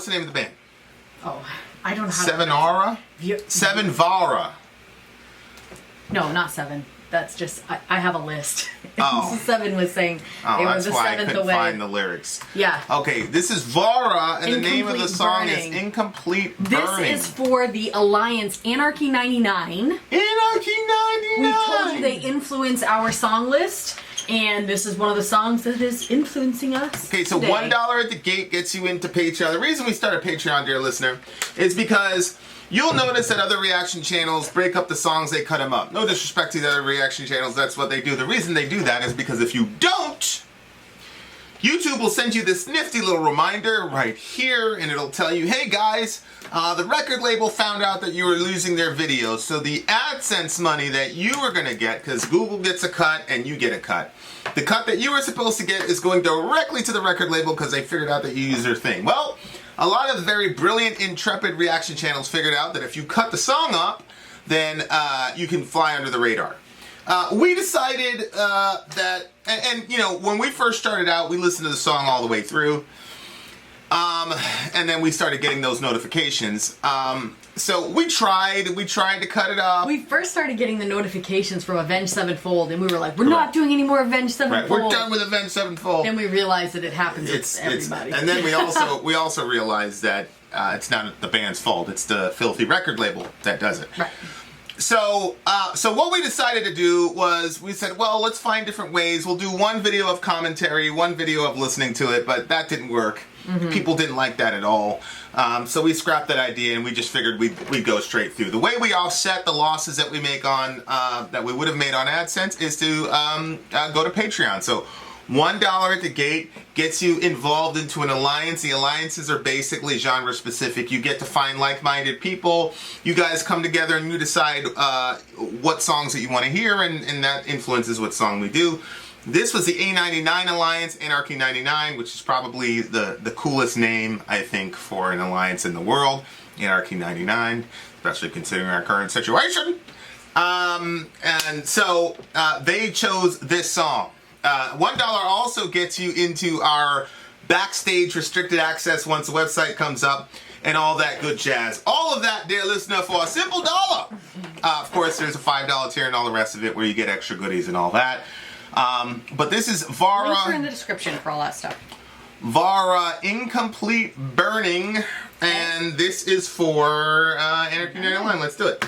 What's the name of the band? Oh, I don't know how. Seven Aura? Seven Vaura. No, not 7. That's just, I have a list. Oh. 7 was saying they were That's the why 7th I couldn't away. find the lyrics. Yeah. Okay, this is Vaura, and the name of the song is Incomplete Burning. This is for the Alliance Anarchy 99. Anarchy 99! We told you they influence our song list, and this is one of the songs that is influencing us. Okay, so today. $1 at the gate gets you into Patreon. The reason we started Patreon, dear listener, is because you'll notice that other reaction channels break up the songs, they cut them up. No disrespect to the other reaction channels, that's what they do. The reason they do that is because if you don't, YouTube will send you this nifty little reminder right here, and it'll tell you, hey guys, the record label found out that you were losing their videos, so the AdSense money that you were going to get, because Google gets a cut and you get a cut, the cut that you were supposed to get is going directly to the record label because they figured out that you use their thing. Well, a lot of very brilliant, intrepid reaction channels figured out that if you cut the song up, then you can fly under the radar. We decided that, and you know, when we first started out, we listened to the song all the way through, and then we started getting those notifications. So we tried to cut it up. We first started getting the notifications from Avenged Sevenfold, and we were like, we're not doing any more Avenged Sevenfold. Right, we're done with Avenged Sevenfold. Then we realized that it happens with everybody. And then we also realized that it's not the band's fault. It's the filthy record label that does it. Right. So what we decided to do was we said, well, let's find different ways. We'll do one video of commentary, one video of listening to it, but that didn't work. Mm-hmm. People didn't like that at all. So we scrapped that idea and we just figured we'd go straight through. The way we offset the losses that we make on, that we would have made on AdSense is to go to Patreon. So $1 at the gate gets you involved into an alliance. The alliances are basically genre specific. You get to find like-minded people. You guys come together and you decide what songs that you want to hear, and that influences what song we do. This was the A99 Alliance, Anarchy 99, which is probably the coolest name, I think, for an alliance in the world. Anarchy 99, especially considering our current situation. And so they chose this song. $1 also gets you into our backstage restricted access once the website comes up and all that good jazz. All of that, dear listener, for a simple $1. Of course, there's a $5 tier and all the rest of it where you get extra goodies and all that. But this is Vaura. Links are in the description for all that stuff. Vaura Incomplete Burning, and this is for Anarchy 99. Let's do it.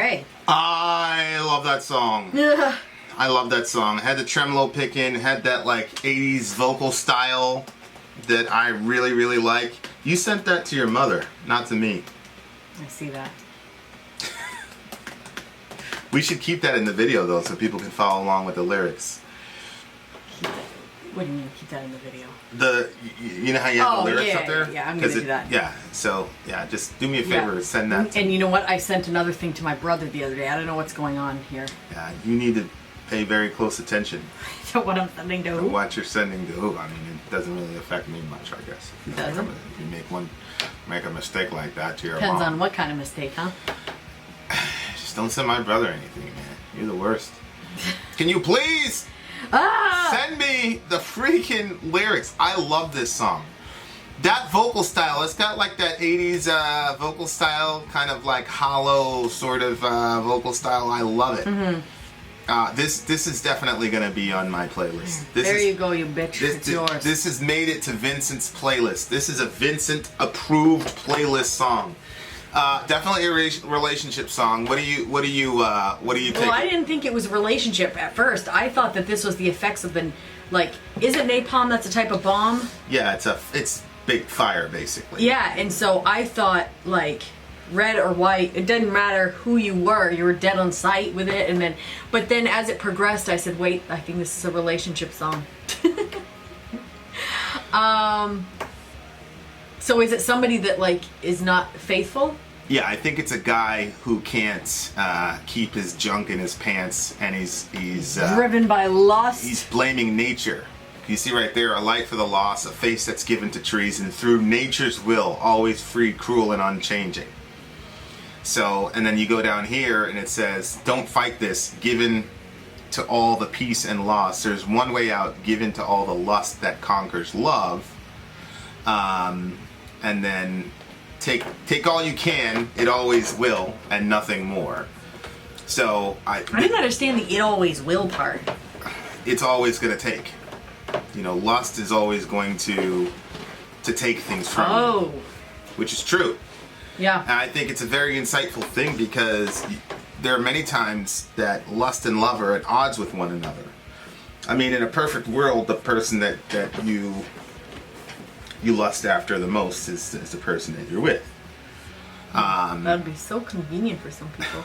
Ray. I love that song. Yeah. I love that song. It had the tremolo pick in, had that like 80s vocal style that I really, really like. You sent that to your mother, not to me. I see that. We should keep that in the video though so people can follow along with the lyrics. What do you mean keep that in the video? You know how you have the lyrics up there? Yeah, I'm gonna do that. Yeah, so yeah, just do me a favor and send that to And you know what? I sent another thing to my brother the other day. I don't know what's going on here. Yeah, you need to pay very close attention To what I'm sending to to who? what you're sending to who. I mean, it doesn't really affect me much, I guess. It doesn't? If you make a mistake like that to your Depends mom. on what kind of mistake, huh? Just don't send my brother anything, man. You're the worst. Can you please send me the freaking lyrics? I love this song. That vocal style, it's got like that 80s vocal style, kind of like hollow sort of vocal style. I love it. Mm-hmm. This is definitely going to be on my playlist. You go, you bitch. It's yours. This has made it to Vincent's playlist. This is a Vincent approved playlist song. Definitely a relationship song. What do you think? Well, I didn't think it was a relationship at first. I thought that this was the effects of the, like, is it napalm that's a type of bomb? Yeah, it's big fire basically. Yeah, and so I thought, like, red or white, it didn't matter who you were dead on sight with it, but then as it progressed, I said, wait, I think this is a relationship song. So is it somebody that, like, is not faithful? Yeah, I think it's a guy who can't keep his junk in his pants, and he's driven by lust. He's blaming nature. You see right there, a light for the lost, a face that's given to treason, through nature's will, always free, cruel, and unchanging. So, and then you go down here, and it says, don't fight this, given to all the peace and loss. There's one way out, given to all the lust that conquers love. And then take all you can, it always will, and nothing more. So I didn't understand the "it always will" part. It's always going to take. You know, lust is always going to take things from you, which is true. Yeah. And I think it's a very insightful thing because there are many times that lust and love are at odds with one another. I mean, in a perfect world, the person that you lust after the most is the person that you're with. That'd be so convenient for some people.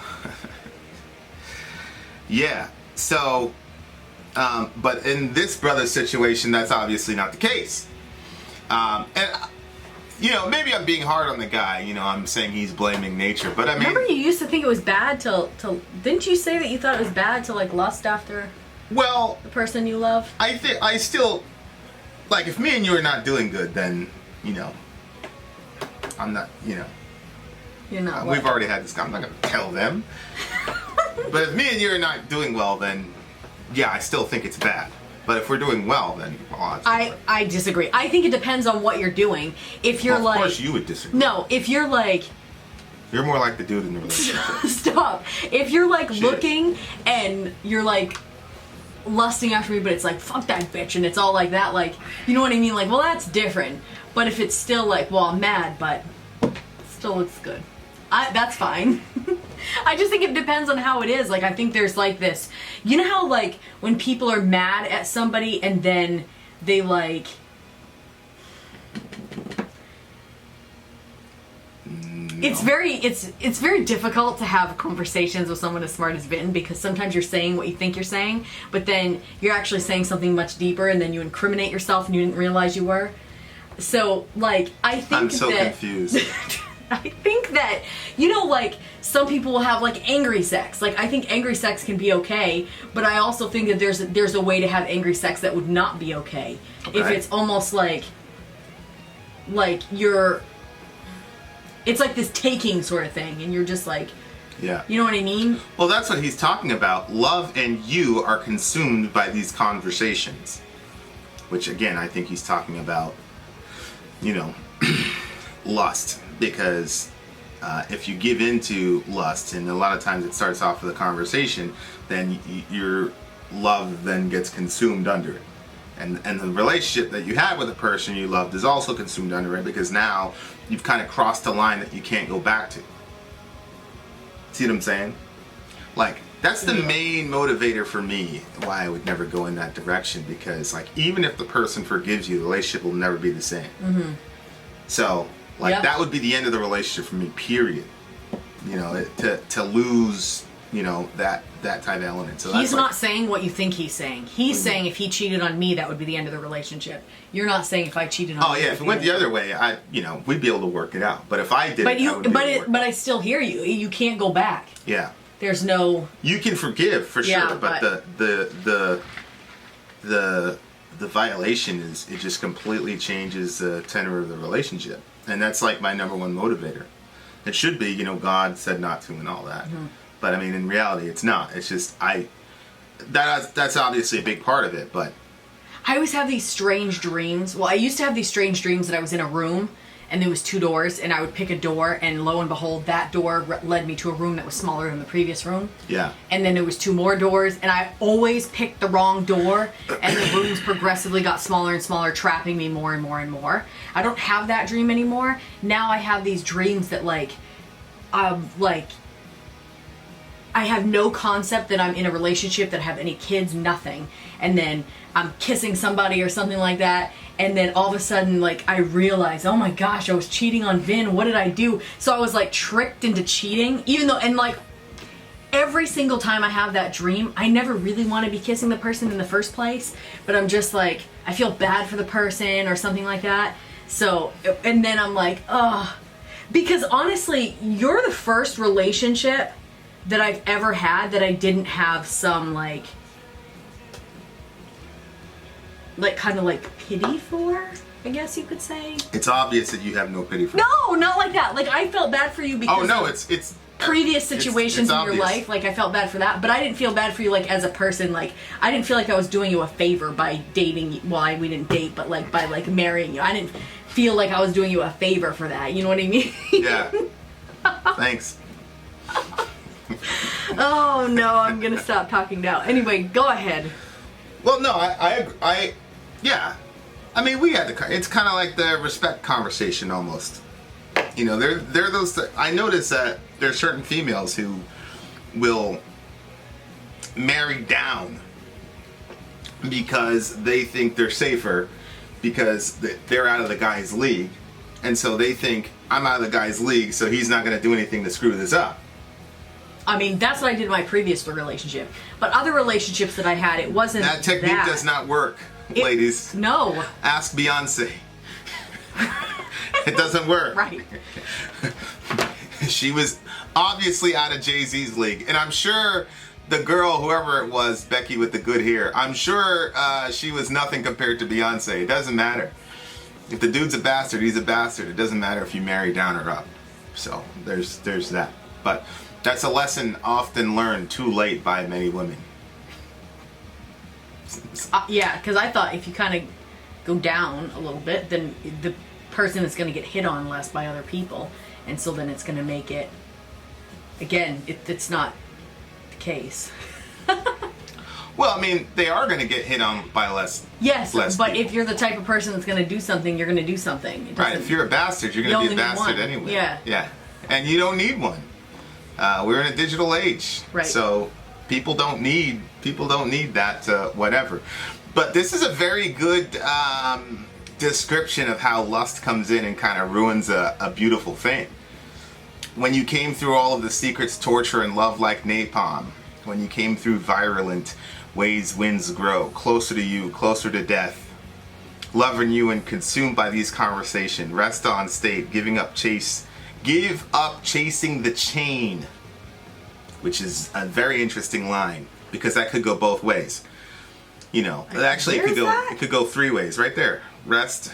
Yeah. So, but in this brother's situation, that's obviously not the case. And you know, maybe I'm being hard on the guy. You know, I'm saying he's blaming nature, but I mean, remember you used to think it was bad to didn't you say that you thought it was bad to, like, lust after well, the person you love? I still, like, if me and you are not doing good, then, you know, I'm not, you know. You're not. We've already had this. I'm not going to tell them. But if me and you are not doing well, then, yeah, I still think it's bad. But if we're doing well, then, well, I disagree. I think it depends on what you're doing. If you're of course you would disagree. No, if you're like... You're more like the dude in the relationship. Stop. If you're, like, looking and you're, like, lusting after me, but it's like, fuck that bitch, and it's all like that, like, you know what I mean? Like, well, that's different. But if it's still like, well, I'm mad, but it still looks good, that's fine. I just think it depends on how it is. Like, I think there's, like, this, you know how, like, when people are mad at somebody and then they, like, it's very difficult to have conversations with someone as smart as Vin, because sometimes you're saying what you think you're saying, but then you're actually saying something much deeper, and then you incriminate yourself and you didn't realize you were. So, like, I think I'm so confused. I think that, you know, like, some people will have, like, angry sex. Like, I think angry sex can be okay, but I also think that there's a way to have angry sex that would not be okay. If it's almost like you're... It's like this taking sort of thing, and you're just like... Yeah. You know what I mean? Well, that's what he's talking about. Love and you are consumed by these conversations. Which, again, I think he's talking about, you know, lust. Because if you give into lust, and a lot of times it starts off with a conversation, then your love then gets consumed under it. And the relationship that you have with the person you loved is also consumed under it, because now you've kind of crossed a line that you can't go back to. See what I'm saying? Like, that's the Yeah. main motivator for me why I would never go in that direction, because like even if the person forgives you, the relationship will never be the same. So like Yep. that would be the end of the relationship for me, period. You know, to lose, you know, that type of element. So He's that's not saying what you think he's saying. He's saying if he cheated on me, that would be the end of the relationship. You're not saying if I cheated on Oh you. yeah, if it went the other way, we'd be able to work it out. But if I did, But I still hear you. You can't go back. yeah. There's no. You can forgive for Yeah, sure, but the violation is, it just completely changes the tenor of the relationship, and that's like my number one motivator. It should be, you know, God said not to and all that, but I mean in reality it's not. It's just that's obviously a big part of it, but I always have these strange dreams. Well, I used to have these strange dreams that I was in a room and there was 2 doors, and I would pick a door, and lo and behold, that door led me to a room that was smaller than the previous room. yeah. And then there was 2 more doors, and I always picked the wrong door, and the rooms progressively got smaller and smaller, trapping me more and more and more. I don't have that dream anymore. Now I have these dreams that I have no concept that I'm in a relationship, that I have any kids, nothing. And then I'm kissing somebody or something like that. And then all of a sudden, like, I realize, oh my gosh, I was cheating on Vin. What did I do? So I was like tricked into cheating, even though, and like, every single time I have that dream, I never really want to be kissing the person in the first place. But I'm just like, I feel bad for the person or something like that. So, and then I'm like, oh, because honestly, you're the first relationship that I've ever had that I didn't have some like kind of like pity for, I guess you could say. It's obvious that you have no pity for. No, not like that. Like, I felt bad for you because Oh no, it's previous situations it's in your obvious. life. Like, I felt bad for that, but I didn't feel bad for you like as a person. Like, I didn't feel like I was doing you a favor by dating you. Well, we didn't date, but like by like marrying you. I didn't feel like I was doing you a favor for that. You know what I mean? Yeah. Thanks. Oh no, I'm gonna stop talking now. Anyway, go ahead. Well, no, yeah. I mean, we had it's kind of like the respect conversation almost. You know, they're those. I notice that there are certain females who will marry down because they think they're safer because they're out of the guy's league, and so they think I'm out of the guy's league, so he's not going to do anything to screw this up. I mean, that's what I did in my previous relationship. But other relationships that I had, it wasn't That technique does not work, ladies. No. Ask Beyonce. It doesn't work. Right. She was obviously out of Jay-Z's league. And I'm sure the girl, whoever it was, Becky with the good hair, I'm sure she was nothing compared to Beyonce. It doesn't matter. If the dude's a bastard, he's a bastard. It doesn't matter if you marry down or up. So there's that. But that's a lesson often learned too late by many women. Yeah, because I thought if you kind of go down a little bit, then the person is going to get hit on less by other people. And so then it's going to make it, again, it's not the case. Well, I mean, they are going to get hit on by less. Yes, less but people. if you're the type of person that's going to do something, you're going to do something. It Right, doesn't- if you're a bastard, you're going to You be a only need bastard one. anyway. Yeah. Yeah. And you don't need one. We're in a digital age. Right. So people don't need that whatever. But this is a very good description of how lust comes in and kind of ruins a beautiful thing. When you came through all of the secrets, torture, and love like napalm, when you came through virulent ways winds grow, closer to you, closer to death, loving you and consumed by these conversation, rest on state, give up chasing the chain, which is a very interesting line because that could go both ways. You know, actually it could go 3 ways right there. Rest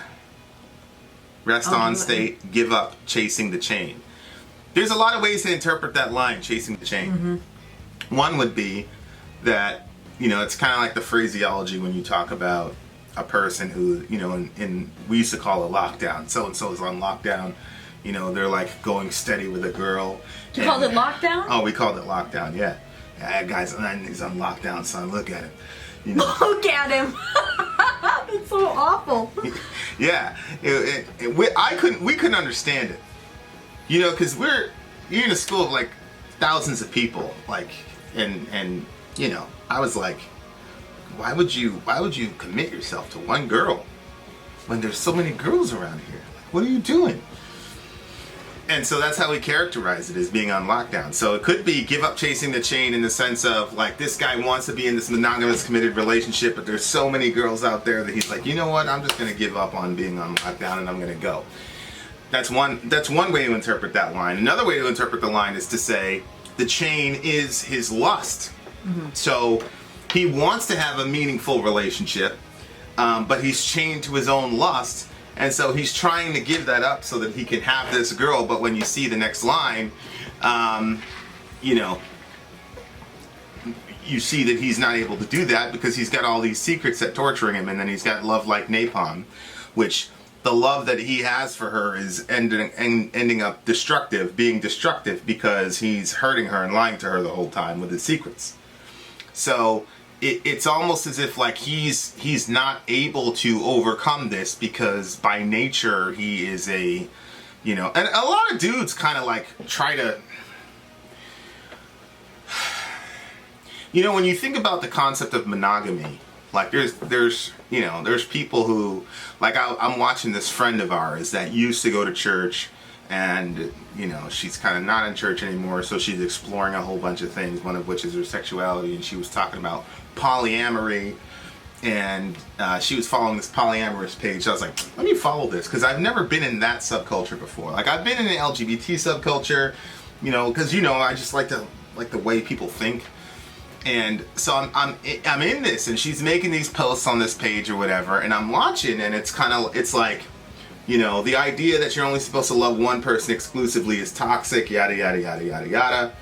on state, give up chasing the chain. There's a lot of ways to interpret that line, chasing the chain. Mm-hmm. One would be that, you know, it's kind of like the phraseology when you talk about a person who, you know, in we used to call it lockdown. So-and-so is on lockdown. You know, they're like going steady with a girl. You called it lockdown? Oh, we called it lockdown, yeah. Yeah, guys, he's on lockdown, son. Look at him. You know. Look at him. That's so awful. Yeah. We couldn't understand it. You know, because you're in a school of like thousands of people. Like, And you know, I was like, why would you commit yourself to one girl when there's so many girls around here? Like, what are you doing? And so that's how we characterize it, as being on lockdown. So it could be give up chasing the chain, in the sense of, like, this guy wants to be in this monogamous committed relationship, but there's so many girls out there that he's like, you know what, I'm just going to give up on being on lockdown and I'm going to go. That's one way to interpret that line. Another way to interpret the line is to say the chain is his lust. Mm-hmm. So he wants to have a meaningful relationship, but he's chained to his own lust. And so he's trying to give that up so that he can have this girl. But when you see the next line, you know, you see that he's not able to do that because he's got all these secrets that torturing him. And then he's got love like napalm, which the love that he has for her is ending up being destructive because he's hurting her and lying to her the whole time with his secrets. So it's almost as if, like, he's not able to overcome this because by nature he is a, you know, and a lot of dudes kind of like try to, you know, when you think about the concept of monogamy, like there's you know, there's people who, like, I'm watching this friend of ours that used to go to church, and, you know, she's kind of not in church anymore, so she's exploring a whole bunch of things, one of which is her sexuality, and she was talking about polyamory, and she was following this polyamorous page. So I was like, let me follow this, because I've never been in that subculture before. Like, I've been in the LGBT subculture, you know, because, you know, I just like the way people think. And so I'm in this, and she's making these posts on this page or whatever, and I'm watching, and it's like, you know, the idea that you're only supposed to love one person exclusively is toxic, yada, yada, yada, yada, yada.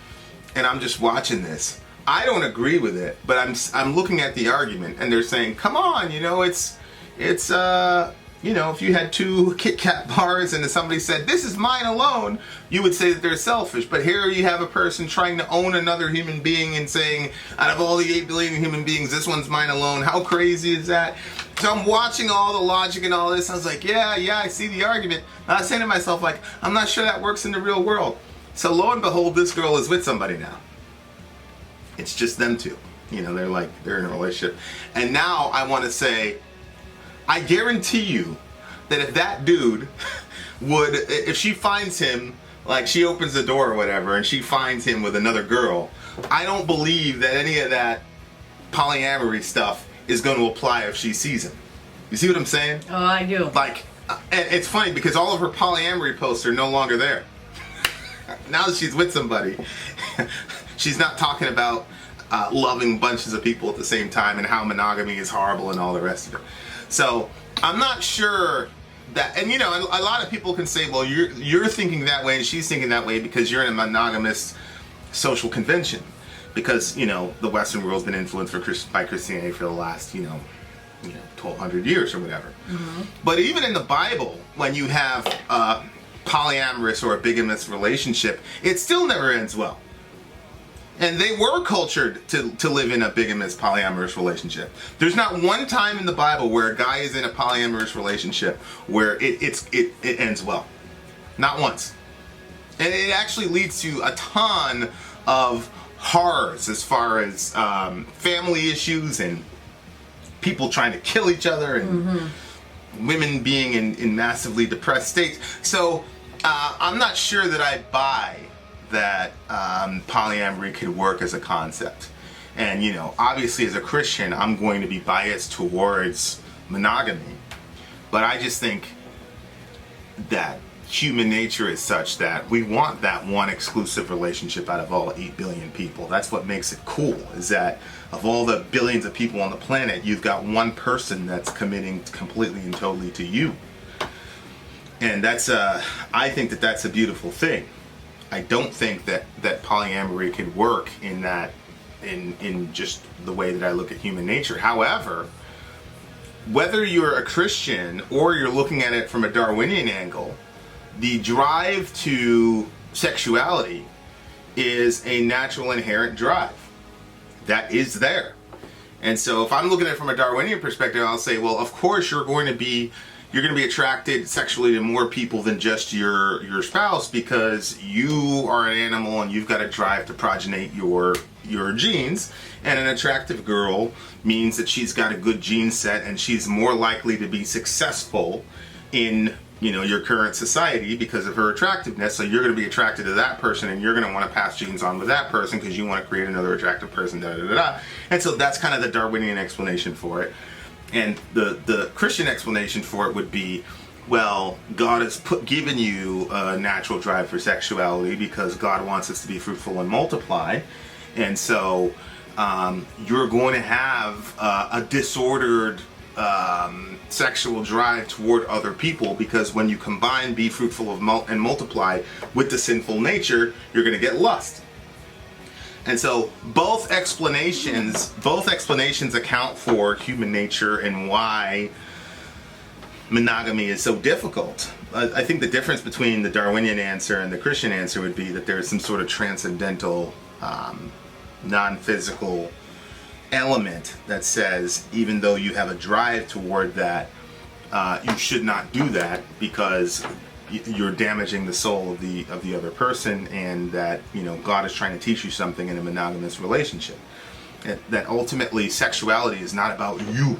And I'm just watching this. I don't agree with it, but I'm looking at the argument, and they're saying, come on, you know, it's you know, if you had 2 Kit Kat bars and somebody said, this is mine alone, you would say that they're selfish. But here you have a person trying to own another human being and saying, out of all the 8 billion human beings, this one's mine alone. How crazy is that? So I'm watching all the logic and all this. I was like, yeah, I see the argument. And I was saying to myself, like, I'm not sure that works in the real world. So lo and behold, this girl is with somebody now. It's just them two. You know, they're in a relationship. And now I want to say, I guarantee you that if that dude if she finds him, like, she opens the door or whatever, and she finds him with another girl, I don't believe that any of that polyamory stuff is going to apply if she sees him. You see what I'm saying? Oh, I do. Like, and it's funny because all of her polyamory posts are no longer there. Now that she's with somebody, she's not talking about loving bunches of people at the same time and how monogamy is horrible and all the rest of it. So I'm not sure that, and, you know, a lot of people can say, well, you're thinking that way and she's thinking that way because you're in a monogamous social convention, because, you know, the Western world's been influenced by Christianity for the last, you know, 1,200 years or whatever. Mm-hmm. But even in the Bible, when you have a polyamorous or a bigamous relationship, it still never ends well. And they were cultured to live in a bigamous polyamorous relationship. There's not one time in the Bible where a guy is in a polyamorous relationship where it ends well. Not once. And it actually leads to a ton of horrors as far as family issues and people trying to kill each other and women being in massively depressed states. So I'm not sure that I buy that polyamory could work as a concept. And, you know, obviously as a Christian, I'm going to be biased towards monogamy. But I just think that human nature is such that we want that one exclusive relationship out of all 8 billion people. That's what makes it cool, is that of all the billions of people on the planet, you've got one person that's committing completely and totally to you. And that's, I think that that's a beautiful thing. I don't think that polyamory could work in that, in just the way that I look at human nature. However, whether you're a Christian or you're looking at it from a Darwinian angle, the drive to sexuality is a natural inherent drive that is there. And so if I'm looking at it from a Darwinian perspective, I'll say, well, of course you're going to be you're going to be attracted sexually to more people than just your spouse, because you are an animal and you've got to drive to progenate your genes. And an attractive girl means that she's got a good gene set and she's more likely to be successful in your current society because of her attractiveness. So you're going to be attracted to that person, and you're going to want to pass genes on with that person because you want to create another attractive person. And so that's kind of the Darwinian explanation for it. And the Christian explanation for it would be, well, God has given you a natural drive for sexuality because God wants us to be fruitful and multiply. And so you're going to have a disordered sexual drive toward other people, because when you combine be fruitful and multiply with the sinful nature, you're going to get lust. And so both explanations account for human nature and why monogamy is so difficult. I think the difference between the Darwinian answer and the Christian answer would be that there's some sort of transcendental, non-physical element that says, even though you have a drive toward that, you should not do that because you're damaging the soul of the other person, and that God is trying to teach you something in a monogamous relationship. That ultimately sexuality is not about you.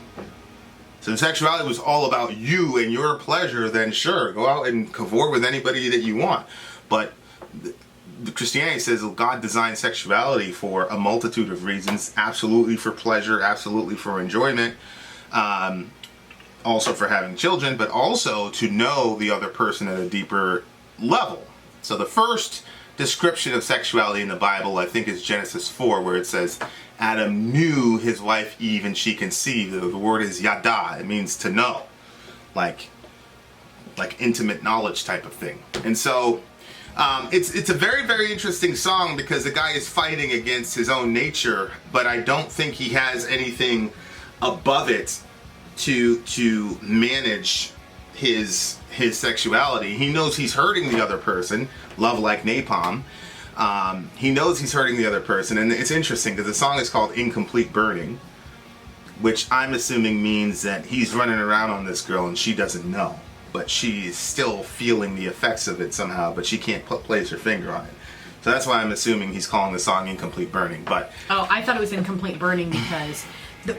So if sexuality was all about you and your pleasure, then sure, go out and cavort with anybody that you want. But the Christianity says God designed sexuality for a multitude of reasons. Absolutely for pleasure, absolutely for enjoyment, also for having children, but also to know the other person at a deeper level. So the first description of sexuality in the Bible, I think, is Genesis 4, where it says, Adam knew his wife Eve and she conceived. The word is yada. It means to know, like intimate knowledge type of thing. And so it's a very, very interesting song because the guy is fighting against his own nature, but I don't think he has anything above it to manage his sexuality. He knows he's hurting the other person. Love like napalm. He knows he's hurting the other person, and it's interesting because the song is called Incomplete Burning, which I'm assuming means that he's running around on this girl and she doesn't know, but she's still feeling the effects of it somehow, but she can't place her finger on it. So that's why I'm assuming he's calling the song Incomplete Burning. But I thought it was Incomplete Burning because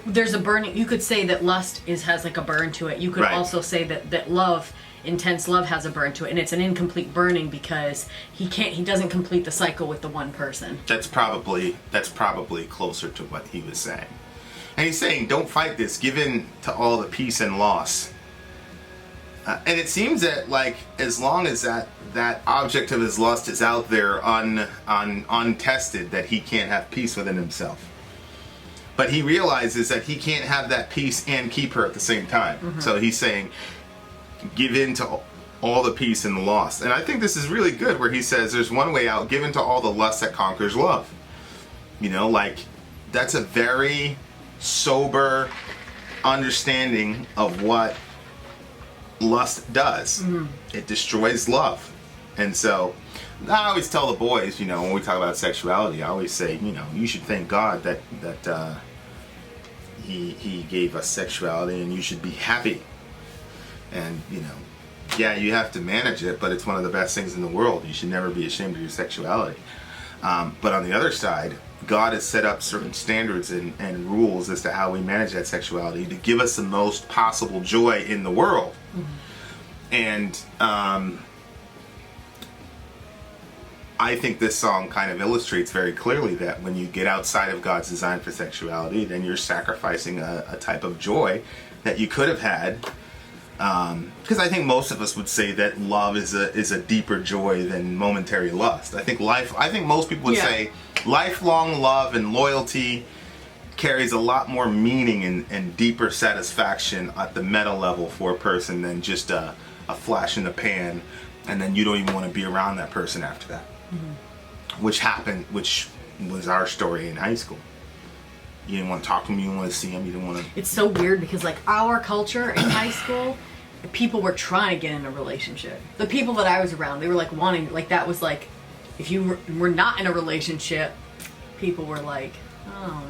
there's a burning. You could say that lust has like a burn to it. You could also say that love, intense love, has a burn to it, and it's an incomplete burning because he doesn't complete the cycle with the one person. That's probably closer to what he was saying. And he's saying, don't fight this, give in to all the peace and loss. And it seems that, like, as long as that object of his lust is out there untested, that he can't have peace within himself. But he realizes that he can't have that peace and keep her at the same time. Mm-hmm. So he's saying, give in to all the peace and the loss. And I think this is really good, where he says there's one way out, give in to all the lust that conquers love. That's a very sober understanding of what lust does. Mm-hmm. It destroys love. And so I always tell the boys, when we talk about sexuality, I always say, you should thank God that he gave us sexuality, and you should be happy. And, yeah, you have to manage it, but it's one of the best things in the world. You should never be ashamed of your sexuality. But on the other side, God has set up certain standards and rules as to how we manage that sexuality to give us the most possible joy in the world. Mm-hmm. And I think this song kind of illustrates very clearly that when you get outside of God's design for sexuality, then you're sacrificing a type of joy that you could have had. Because I think most of us would say that love is a deeper joy than momentary lust. I think most people would say lifelong love and loyalty carries a lot more meaning and deeper satisfaction at the meta level for a person than just a flash in the pan, and then you don't even want to be around that person after that. Mm-hmm. Which was our story in high school. You didn't want to talk to him, you didn't want to see him, you didn't want to... It's so weird because, like, our culture in high school, people were trying to get in a relationship. The people that I was around, they were, like, wanting... Like, that was, like, if you were not in a relationship, people were like, oh...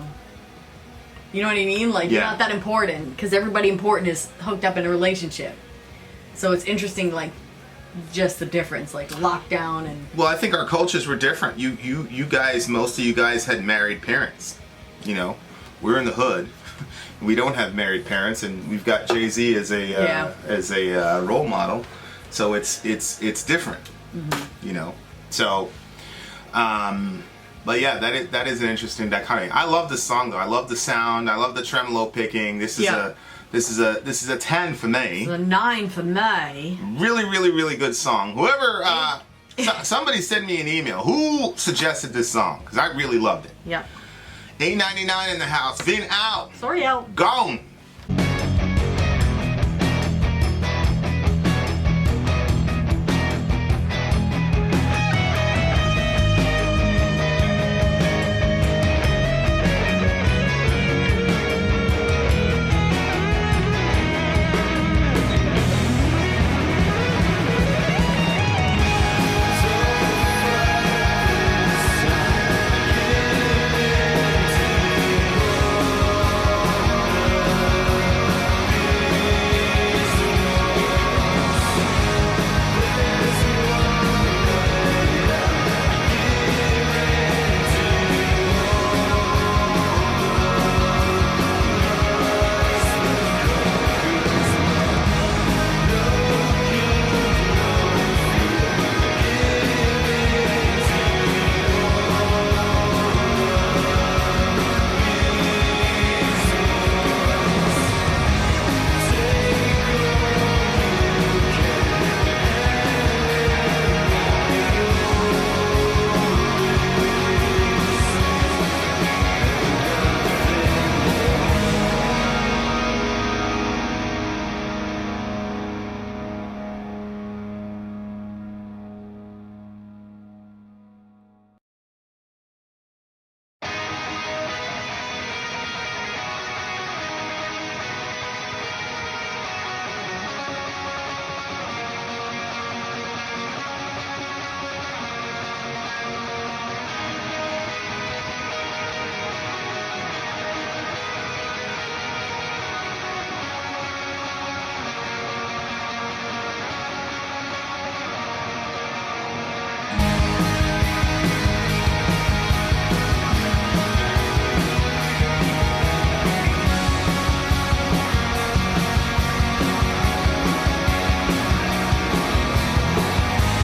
You know what I mean? Like, you're not that important, because everybody important is hooked up in a relationship. So it's interesting, like, just the difference, like lockdown and. Well, I think our cultures were different. You guys, most of you guys had married parents. You know, we're in the hood. We don't have married parents, and we've got Jay-Z as a role model. So it's different. You know. So, but yeah, that is an interesting dichotomy. I love the song though. I love the sound. I love the tremolo picking. This is a 10 for me. It's a 9 for me. Really good song. Whoever, somebody send me an email. Who suggested this song? Because I really loved it. Yep. $8.99 in the house. Vin out. Sorry out. Gone.